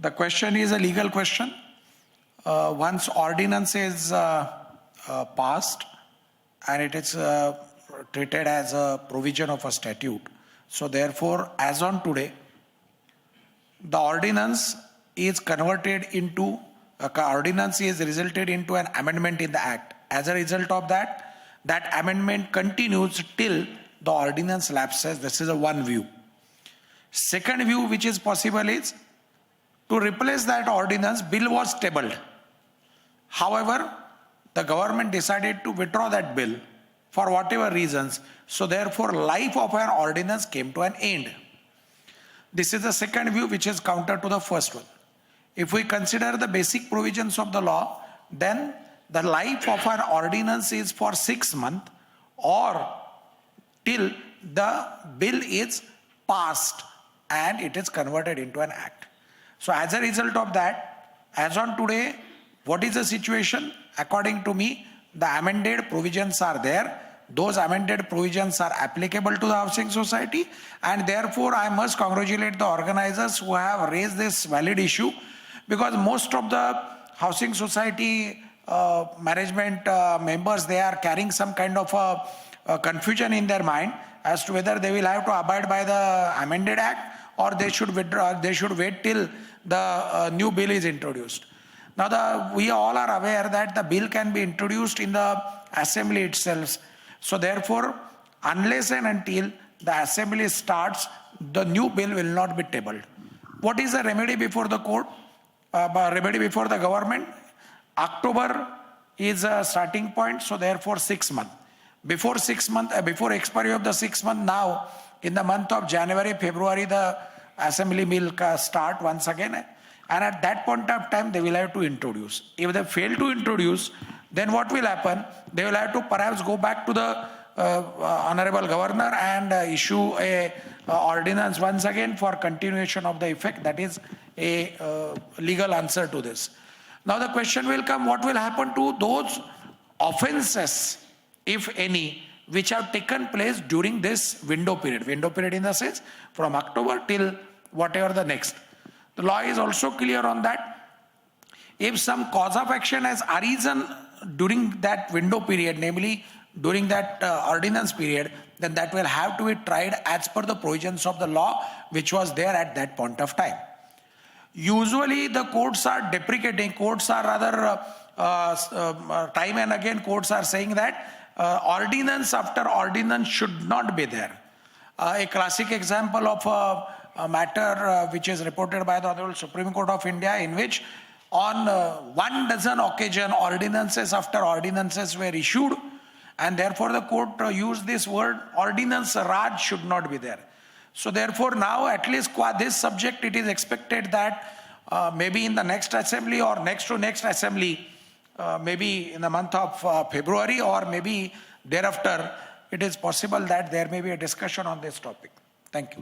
The question is a legal question. Once ordinance is passed and it is treated as a provision of a statute, so therefore as on today, the ordinance is converted into, ordinance is resulted into an amendment in the act. As a result of that, that amendment continues till the ordinance lapses. This is a one view. Second view which is possible is to replace that ordinance. Bill was tabled. However, the government decided to withdraw that bill for whatever reasons. So therefore, life of an ordinance came to an end. This is the second view which is counter to the first one. If we consider the basic provisions of the law, then the life of an ordinance is for 6 months or till the bill is passed and it is converted into an act. So as a result of that, as on today, what is the situation? According to me, the amended provisions are there. Those amended provisions are applicable to the housing society, and therefore I must congratulate the organizers who have raised this valid issue, because most of the housing society management members, they are carrying some kind of a confusion in their mind as to whether they will have to abide by the amended act or they should withdraw, they should wait till the new bill is introduced. Now we all are aware that the bill can be introduced in the assembly itself. So therefore, unless and until the assembly starts, the new bill will not be tabled. What is the remedy before the court? Remedy before the government? October is a starting point, so therefore 6 months. Before 6 months, before expiry of the 6 months, now in the month of January, February, the assembly will start once again. And at that point of time, they will have to introduce. If they fail to introduce, then what will happen? They will have to perhaps go back to the Honorable Governor and issue a ordinance once again for continuation of the effect. That is a legal answer to this. Now the question will come, what will happen to those offenses, if any, which have taken place during this window period? Window period in the sense from October till whatever the next. The law is also clear on that. If some cause of action has arisen during that window period, namely during that ordinance period, then that will have to be tried as per the provisions of the law which was there at that point of time. Usually the courts are deprecating, courts are rather time and again courts are saying that ordinance after ordinance should not be there. A classic example of a matter which is reported by the Honorable Supreme Court of India, in which on 12 occasions ordinances after ordinances were issued, and therefore the court used this word, ordinance Raj should not be there. So therefore now, at least qua this subject, it is expected that maybe in the next assembly or next to next assembly, maybe in the month of February or maybe thereafter, it is possible that there may be a discussion on this topic. Thank you.